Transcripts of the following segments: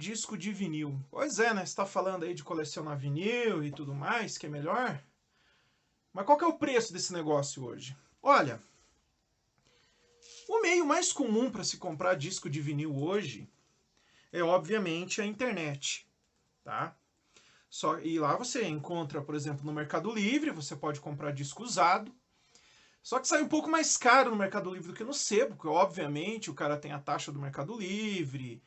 disco de vinil. Pois é, né? Você tá falando aí de colecionar vinil e tudo mais, que é melhor. Mas qual que é o preço desse negócio hoje? Olha, o meio mais comum para se comprar disco de vinil hoje é obviamente a internet, tá? E lá você encontra, por exemplo, no Mercado Livre, você pode comprar disco usado. Só que sai um pouco mais caro no Mercado Livre do que no sebo, porque obviamente o cara tem a taxa do Mercado Livre.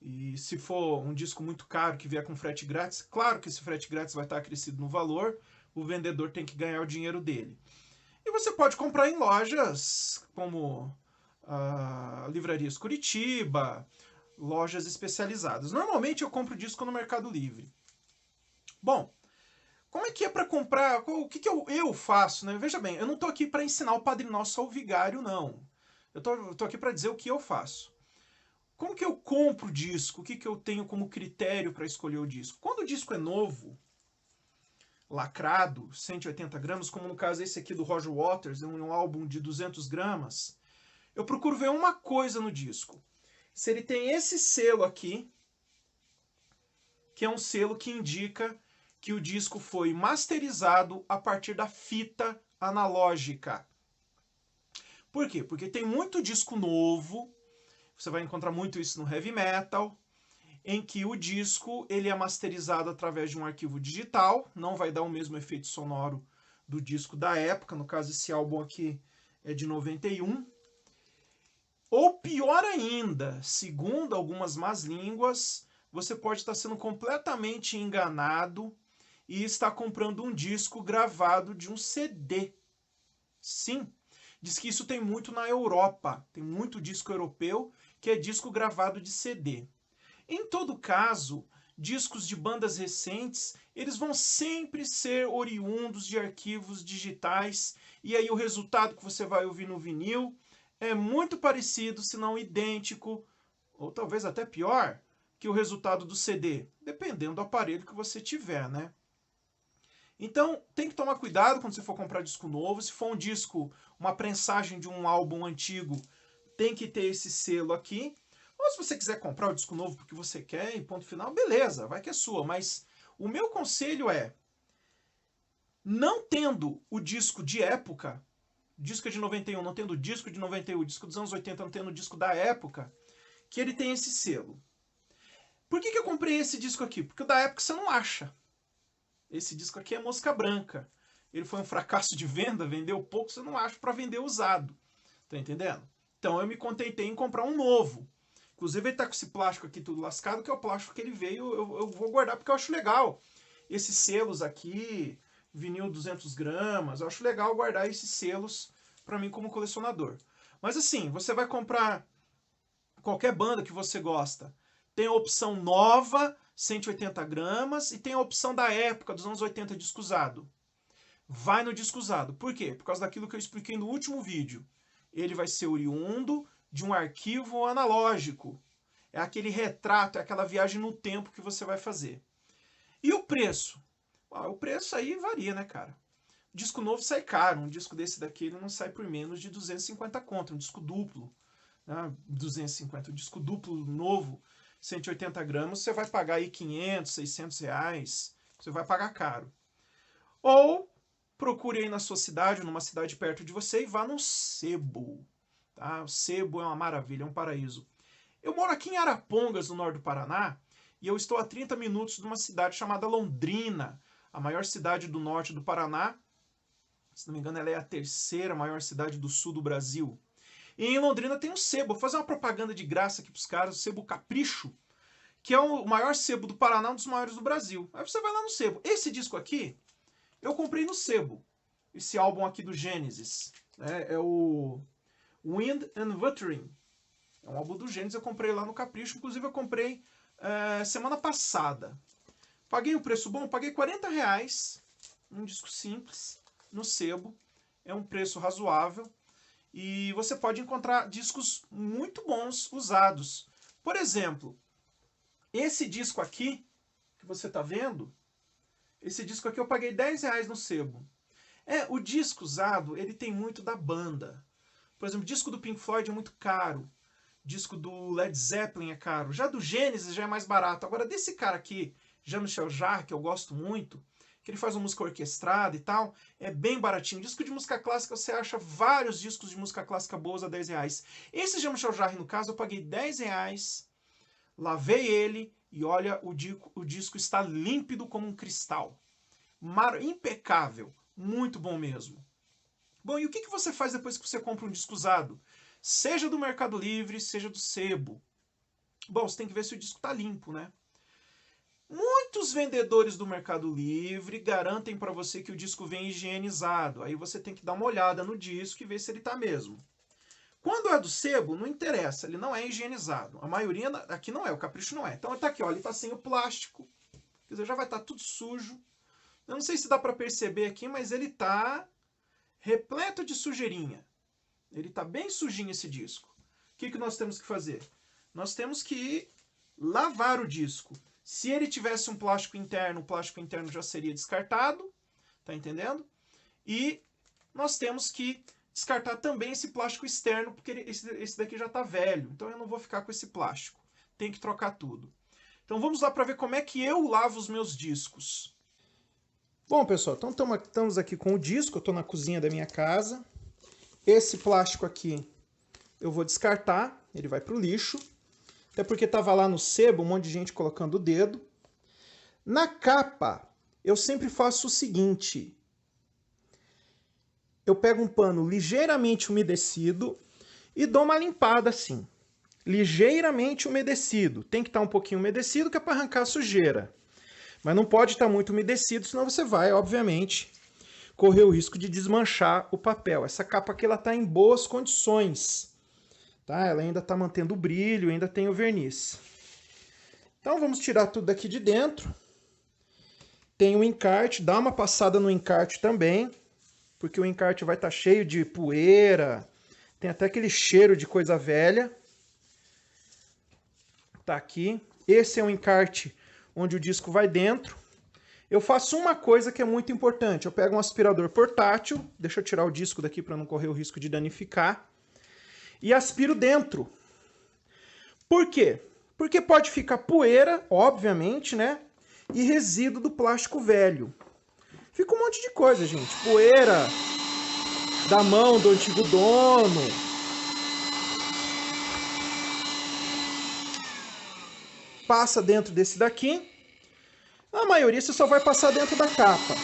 E se for um disco muito caro que vier com frete grátis, claro que esse frete grátis vai estar acrescido no valor, o vendedor tem que ganhar o dinheiro dele. E você pode comprar em lojas como Livrarias Curitiba, lojas especializadas. Normalmente eu compro disco no Mercado Livre. Bom, como é que é para comprar? O que eu faço? Né? Veja bem, eu não estou aqui para ensinar o Padre Nosso ao vigário, não. Eu tô aqui para dizer o que eu faço. Como que eu compro o disco? O que eu tenho como critério para escolher o disco? Quando o disco é novo, lacrado, 180 gramas, como no caso esse aqui do Roger Waters, um álbum de 200 gramas, eu procuro ver uma coisa no disco. Se ele tem esse selo aqui, que é um selo que indica que o disco foi masterizado a partir da fita analógica. Por quê? Porque tem muito disco novo, você vai encontrar muito isso no heavy metal, em que o disco ele é masterizado através de um arquivo digital, não vai dar o mesmo efeito sonoro do disco da época, no caso esse álbum aqui é de 91. Ou pior ainda, segundo algumas más línguas, você pode estar sendo completamente enganado e está comprando um disco gravado de um CD. Sim, diz que isso tem muito na Europa, tem muito disco europeu que é disco gravado de CD. Em todo caso, discos de bandas recentes, eles vão sempre ser oriundos de arquivos digitais, e aí o resultado que você vai ouvir no vinil é muito parecido, se não idêntico, ou talvez até pior, que o resultado do CD, dependendo do aparelho que você tiver, né? Então, tem que tomar cuidado quando você for comprar disco novo. Se for um disco, uma prensagem de um álbum antigo, tem que ter esse selo aqui. Ou se você quiser comprar o disco novo porque você quer e ponto final, beleza, vai que é sua. Mas o meu conselho é, não tendo o disco de época, disco é de 91, não tendo o disco de 91, disco dos anos 80, não tendo o disco da época, que ele tem esse selo. Por que eu comprei esse disco aqui? Porque o da época você não acha. Esse disco aqui é mosca branca. Ele foi um fracasso de venda, vendeu pouco, você não acha para vender usado. Tá entendendo? Então eu me contentei em comprar um novo. Inclusive ele tá com esse plástico aqui tudo lascado, que é o plástico que ele veio, eu vou guardar porque eu acho legal. Esses selos aqui, vinil 200 gramas, eu acho legal guardar esses selos para mim como colecionador. Mas assim, você vai comprar qualquer banda que você gosta. Tem a opção nova, 180 gramas, e tem a opção da época, dos anos 80, disco usado. Vai no disco usado. Por quê? Por causa daquilo que eu expliquei no último vídeo. Ele vai ser oriundo de um arquivo analógico. É aquele retrato, é aquela viagem no tempo que você vai fazer. E o preço? O preço aí varia, né, cara? O disco novo sai caro. Um disco desse daqui ele não sai por menos de 250 conto. Um disco duplo. 250. Um disco duplo novo, 180 gramas, você vai pagar aí 500, 600 reais. Você vai pagar caro. Ou procure aí na sua cidade, numa cidade perto de você, e vá no sebo. Tá? O sebo é uma maravilha, é um paraíso. Eu moro aqui em Arapongas, no norte do Paraná, e eu estou a 30 minutos de uma cidade chamada Londrina, a maior cidade do norte do Paraná. Se não me engano, ela é a terceira maior cidade do sul do Brasil. E em Londrina tem um sebo. Vou fazer uma propaganda de graça aqui para os caras, o Sebo Capricho, que é o maior sebo do Paraná, um dos maiores do Brasil. Aí você vai lá no sebo. Esse disco aqui, eu comprei no sebo. Esse álbum aqui do Genesis. É o Wind and Wuthering. É um álbum do Genesis, eu comprei lá no Capricho. Inclusive eu comprei semana passada. Paguei um preço bom, paguei 40 reais. Um disco simples, no sebo. É um preço razoável. E você pode encontrar discos muito bons usados. Por exemplo, esse disco aqui, que você está vendo, esse disco aqui eu paguei 10 reais no sebo. O disco usado, ele tem muito da banda. Por exemplo, disco do Pink Floyd é muito caro. disco do Led Zeppelin é caro. Já do Genesis já é mais barato. Agora, desse cara aqui, Jean-Michel Jarre, que eu gosto muito, que ele faz uma música orquestrada e tal, é bem baratinho. Disco de música clássica, você acha vários discos de música clássica boas a R$10. Esse Jean-Michel Jarre, no caso, eu paguei R$10, lavei ele e olha, o disco está límpido como um cristal. Impecável. Muito bom mesmo. Bom, e o que você faz depois que você compra um disco usado? Seja do Mercado Livre, seja do sebo. Bom, você tem que ver se o disco está limpo, né? Muitos vendedores do Mercado Livre garantem para você que o disco vem higienizado. Aí você tem que dar uma olhada no disco e ver se ele está mesmo. Quando é do sebo, não interessa, ele não é higienizado. A maioria aqui não é, o Capricho não é. Então está aqui, ó, ele está sem o plástico. Quer dizer, já vai estar tudo sujo. Eu não sei se dá para perceber aqui, mas ele está repleto de sujeirinha. Ele está bem sujinho esse disco. O que nós temos que fazer? Nós temos que lavar o disco. Se ele tivesse um plástico interno, o plástico interno já seria descartado. Tá entendendo? E nós temos que descartar também esse plástico externo, porque esse daqui já está velho. Então eu não vou ficar com esse plástico. Tem que trocar tudo. Então vamos lá para ver como é que eu lavo os meus discos. Bom, pessoal, então estamos aqui com o disco. Eu estou na cozinha da minha casa. Esse plástico aqui eu vou descartar. Ele vai para o lixo. Até porque estava lá no sebo um monte de gente colocando o dedo. Na capa, eu sempre faço o seguinte. Eu pego um pano ligeiramente umedecido e dou uma limpada assim. Ligeiramente umedecido. Tem que estar um pouquinho umedecido que é para arrancar a sujeira. Mas não pode estar muito umedecido, senão você vai, obviamente, correr o risco de desmanchar o papel. Essa capa aqui está em boas condições. Tá? Ela ainda está mantendo o brilho, ainda tem o verniz. Então vamos tirar tudo daqui de dentro. Tem o encarte, dá uma passada no encarte também, porque o encarte vai estar cheio de poeira, tem até aquele cheiro de coisa velha. Tá aqui. Esse é um encarte onde o disco vai dentro. Eu faço uma coisa que é muito importante. Eu pego um aspirador portátil, deixa eu tirar o disco daqui para não correr o risco de danificar, e aspiro dentro. Por quê? Porque pode ficar poeira, obviamente, né? E resíduo do plástico velho. Fica um monte de coisa, gente. Poeira da mão do antigo dono. Passa dentro desse daqui. A maioria você só vai passar dentro da capa.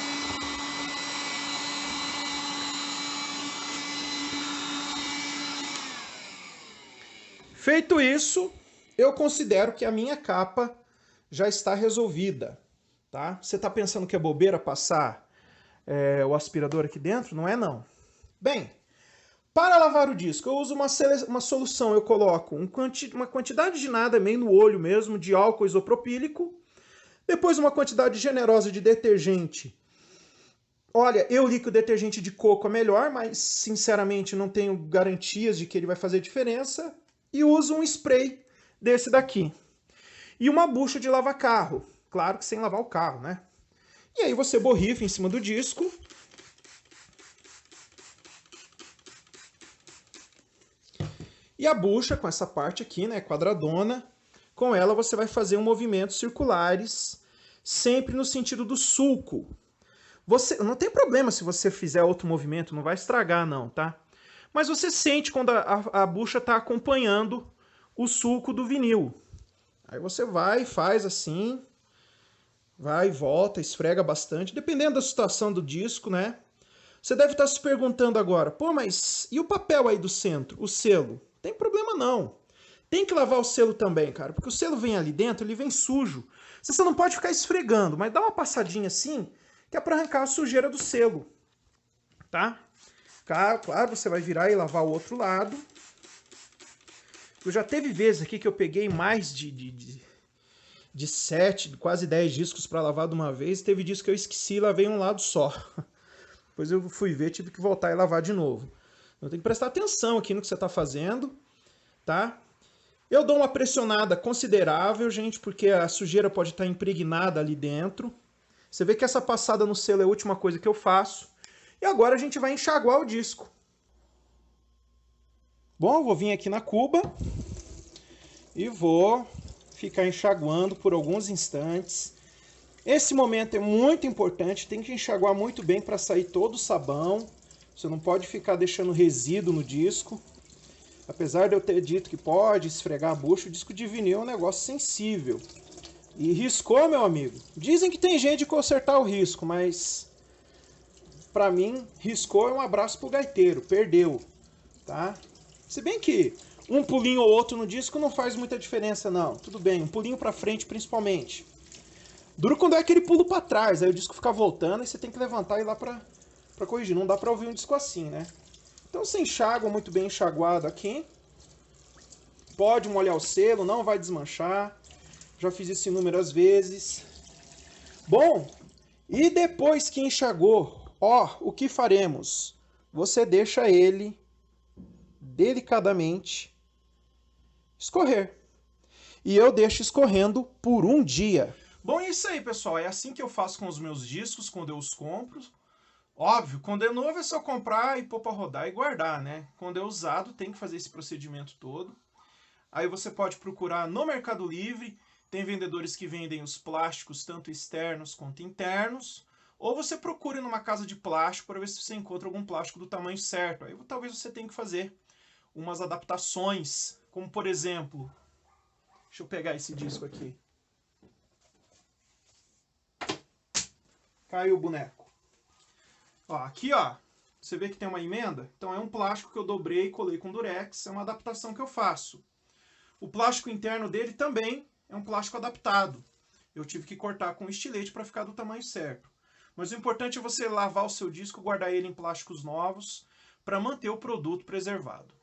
Feito isso, eu considero que a minha capa já está resolvida. Tá? Você está pensando que é bobeira passar o aspirador aqui dentro? Não é não. Bem, para lavar o disco, eu uso uma solução. Eu coloco uma quantidade de nada, meio no olho mesmo, de álcool isopropílico. Depois uma quantidade generosa de detergente. Olha, eu li que o detergente de coco é melhor, mas sinceramente não tenho garantias de que ele vai fazer diferença. E uso um spray desse daqui. E uma bucha de lavar carro. Claro que sem lavar o carro, né? E aí você borrifa em cima do disco. E a bucha, com essa parte aqui, né, quadradona, com ela você vai fazer movimentos circulares, sempre no sentido do sulco. Não tem problema se você fizer outro movimento, não vai estragar não, tá? Mas você sente quando a bucha está acompanhando o sulco do vinil. Aí você vai e faz assim, vai e volta, esfrega bastante, dependendo da situação do disco, né? Você deve estar se perguntando agora, pô, mas e o papel aí do centro, o selo? Tem problema não. Tem que lavar o selo também, cara, porque o selo vem ali dentro, ele vem sujo. Você não pode ficar esfregando, mas dá uma passadinha assim, que é para arrancar a sujeira do selo, tá? Claro, você vai virar e lavar o outro lado. Eu já teve vezes aqui que eu peguei mais de 7, quase 10 discos para lavar de uma vez. Teve disco que eu esqueci e lavei um lado só. Depois eu fui ver, tive que voltar e lavar de novo. Então tem que prestar atenção aqui no que você está fazendo, tá? Eu dou uma pressionada considerável, gente, porque a sujeira pode estar impregnada ali dentro. Você vê que essa passada no selo é a última coisa que eu faço. E agora a gente vai enxaguar o disco. Bom, eu vou vir aqui na cuba. e vou ficar enxaguando por alguns instantes. Esse momento é muito importante, tem que enxaguar muito bem para sair todo o sabão. Você não pode ficar deixando resíduo no disco. Apesar de eu ter dito que pode esfregar a bucha, o disco de vinil é um negócio sensível. E riscou, meu amigo. Dizem que tem jeito de consertar o risco, mas pra mim, riscou é um abraço pro gaiteiro, perdeu, tá? Se bem que um pulinho ou outro no disco não faz muita diferença não. Tudo bem, um pulinho pra frente principalmente. Duro quando é aquele pulo pra trás, aí o disco fica voltando e você tem que levantar e ir lá pra corrigir. Não dá pra ouvir um disco assim, né? Então você enxágua muito bem enxaguado aqui. Pode molhar o selo, não vai desmanchar. Já fiz isso inúmeras vezes. Bom, e depois que enxagou, ó, o que faremos? Você deixa ele delicadamente escorrer. E eu deixo escorrendo por um dia. Bom, é isso aí, pessoal. É assim que eu faço com os meus discos quando eu os compro. Óbvio, quando é novo é só comprar e pôr para rodar e guardar, né? Quando é usado tem que fazer esse procedimento todo. Aí você pode procurar no Mercado Livre. Tem vendedores que vendem os plásticos tanto externos quanto internos. Ou você procure numa casa de plástico para ver se você encontra algum plástico do tamanho certo. Aí talvez você tenha que fazer umas adaptações. Como por exemplo... Deixa eu pegar esse disco aqui. Caiu o boneco. Ó, aqui, ó. Você vê que tem uma emenda? Então é um plástico que eu dobrei e colei com durex. É uma adaptação que eu faço. O plástico interno dele também é um plástico adaptado. Eu tive que cortar com estilete para ficar do tamanho certo. Mas o importante é você lavar o seu disco, guardar ele em plásticos novos para manter o produto preservado.